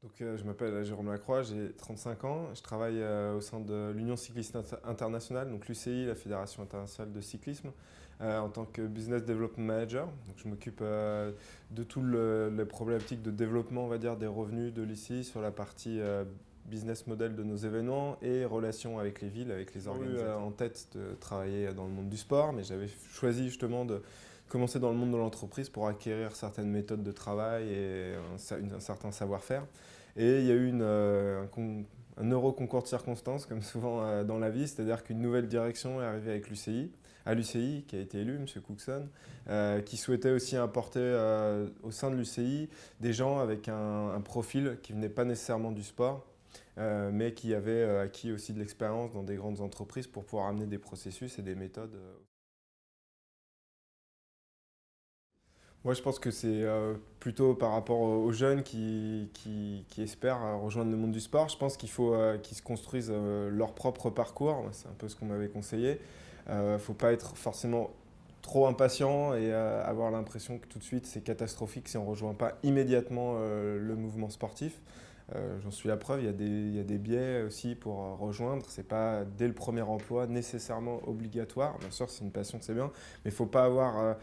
Je m'appelle Jérôme Lacroix, j'ai 35 ans. Je travaille au sein de l'Union cycliste internationale, donc l'UCI, la Fédération internationale de cyclisme, en tant que Business Development Manager. Donc, je m'occupe de toutes les problématiques de développement, on va dire, des revenus de l'UCI sur la partie business model de nos événements et relations avec les villes, avec les organisateurs. J'ai eu en tête de travailler dans le monde du sport, mais j'avais choisi justement de commencer dans le monde de l'entreprise pour acquérir certaines méthodes de travail et un certain savoir-faire. Et il y a eu un euro concours de circonstances, comme souvent dans la vie, c'est-à-dire qu'une nouvelle direction est arrivée avec l'UCI, à l'UCI, qui a été élu, M. Cookson, qui souhaitait aussi importer au sein de l'UCI des gens avec un profil qui venait pas nécessairement du sport, mais qui avaient acquis aussi de l'expérience dans des grandes entreprises pour pouvoir amener des processus et des méthodes. Moi, je pense que c'est plutôt par rapport aux jeunes qui espèrent rejoindre le monde du sport. Je pense qu'il faut qu'ils se construisent leur propre parcours. C'est un peu ce qu'on m'avait conseillé. Il ne faut pas être forcément trop impatient et avoir l'impression que tout de suite c'est catastrophique si on ne rejoint pas immédiatement le mouvement sportif. J'en suis la preuve, il y a des biais aussi pour rejoindre. C'est pas dès le premier emploi nécessairement obligatoire. Bien sûr, c'est une passion, c'est bien, mais il ne faut pas avoir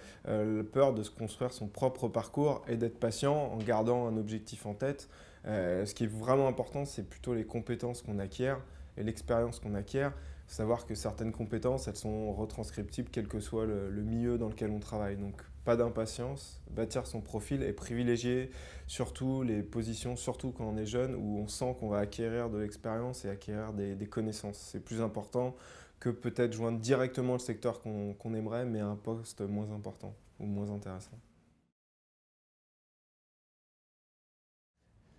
peur de se construire son propre parcours et d'être patient en gardant un objectif en tête. Ce qui est vraiment important, c'est plutôt les compétences qu'on acquiert et l'expérience qu'on acquiert. Savoir que certaines compétences, elles sont retranscriptibles quel que soit le milieu dans lequel on travaille. Donc pas d'impatience, bâtir son profil et privilégier surtout les positions, surtout quand on est jeune, où on sent qu'on va acquérir de l'expérience et acquérir des connaissances. C'est plus important que peut-être joindre directement le secteur qu'on aimerait, mais à un poste moins important ou moins intéressant.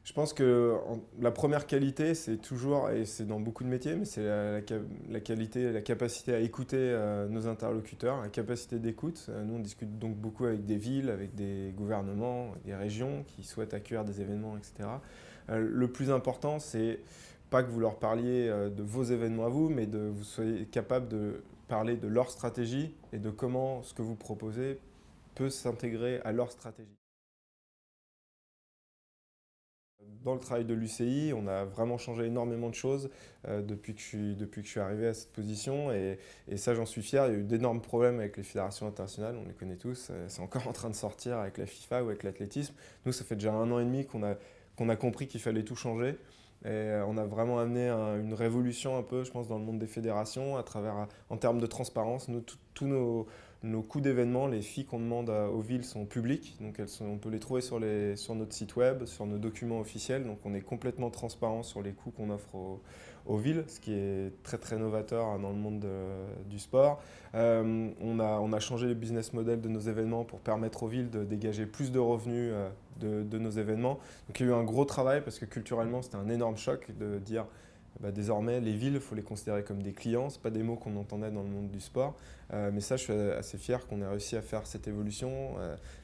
Je pense que la première qualité, c'est toujours, et c'est dans beaucoup de métiers, mais c'est la qualité, la capacité à écouter nos interlocuteurs, la capacité d'écoute. Nous, on discute donc beaucoup avec des villes, avec des gouvernements, des régions qui souhaitent accueillir des événements, etc. Le plus important, c'est pas que vous leur parliez de vos événements à vous, mais de vous soyez capable de parler de leur stratégie et de comment ce que vous proposez peut s'intégrer à leur stratégie. Dans le travail de l'UCI, on a vraiment changé énormément de choses depuis que je suis arrivé à cette position et ça j'en suis fier. Il y a eu d'énormes problèmes avec les fédérations internationales, on les connaît tous. C'est encore en train de sortir avec la FIFA ou avec l'athlétisme. Nous, ça fait déjà 1 an et demi qu'on a compris qu'il fallait tout changer. Et on a vraiment amené une révolution un peu, je pense, dans le monde des fédérations à travers, en termes de transparence. Nous, tous nos coûts d'événements, les filles qu'on demande aux villes sont publiques, donc on peut les trouver sur notre site web, sur nos documents officiels, donc on est complètement transparent sur les coûts qu'on offre aux villes, ce qui est très très novateur dans le monde du sport. On a changé le business model de nos événements pour permettre aux villes de dégager plus de revenus de nos événements. Donc il y a eu un gros travail parce que culturellement c'était un énorme choc de dire bah, désormais, les villes, il faut les considérer comme des clients. Ce pas des mots qu'on entendait dans le monde du sport. Mais ça, je suis assez fier qu'on ait réussi à faire cette évolution,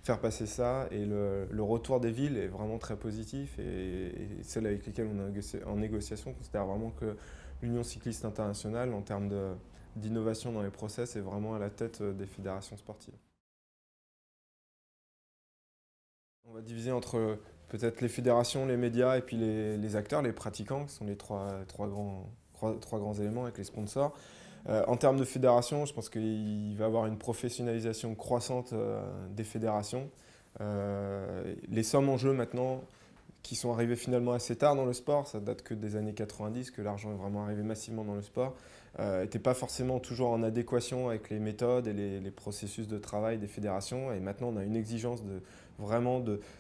faire passer ça. Et le retour des villes est vraiment très positif. Et celles avec lesquelles on est en négociation considèrent vraiment que l'Union cycliste internationale, en termes d'innovation dans les process, est vraiment à la tête des fédérations sportives. On va diviser entre peut-être les fédérations, les médias et puis les acteurs, les pratiquants, qui sont les trois grands éléments avec les sponsors. En termes de fédération, je pense qu'il va y avoir une professionnalisation croissante des fédérations. Les sommes en jeu maintenant, qui sont arrivées finalement assez tard dans le sport, ça date que des années 90, que l'argent est vraiment arrivé massivement dans le sport, n'étaient pas forcément toujours en adéquation avec les méthodes et les processus de travail des fédérations. Et maintenant, on a une exigence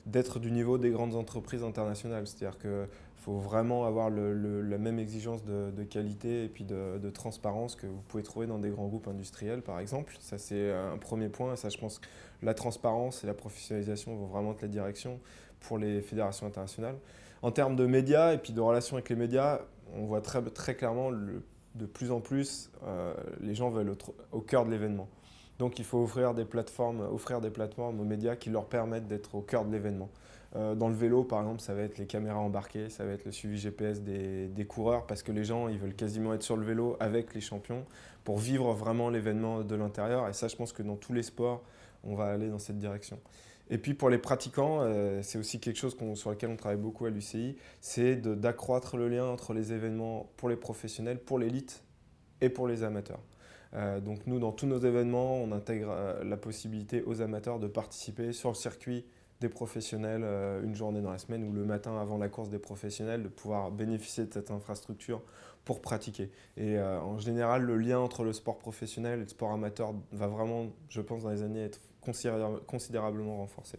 d'être du niveau des grandes entreprises internationales. C'est-à-dire qu'il faut vraiment avoir la même exigence de qualité et puis de transparence que vous pouvez trouver dans des grands groupes industriels, par exemple. Ça, c'est un premier point. Ça, je pense que la transparence et la professionnalisation vont vraiment être la direction pour les fédérations internationales. En termes de médias et puis de relations avec les médias, on voit très, très clairement de plus en plus les gens veulent être au cœur de l'événement. Donc il faut offrir des plateformes aux médias qui leur permettent d'être au cœur de l'événement. Dans le vélo, par exemple, ça va être les caméras embarquées, ça va être le suivi GPS des coureurs, parce que les gens, ils veulent quasiment être sur le vélo avec les champions pour vivre vraiment l'événement de l'intérieur. Et ça, je pense que dans tous les sports, on va aller dans cette direction. Et puis pour les pratiquants, c'est aussi quelque chose sur lequel on travaille beaucoup à l'UCI, c'est d'accroître le lien entre les événements pour les professionnels, pour l'élite et pour les amateurs. Donc nous, dans tous nos événements, on intègre la possibilité aux amateurs de participer sur le circuit des professionnels une journée dans la semaine ou le matin avant la course des professionnels, de pouvoir bénéficier de cette infrastructure pour pratiquer. Et en général, le lien entre le sport professionnel et le sport amateur va vraiment, je pense, dans les années être considérablement renforcé.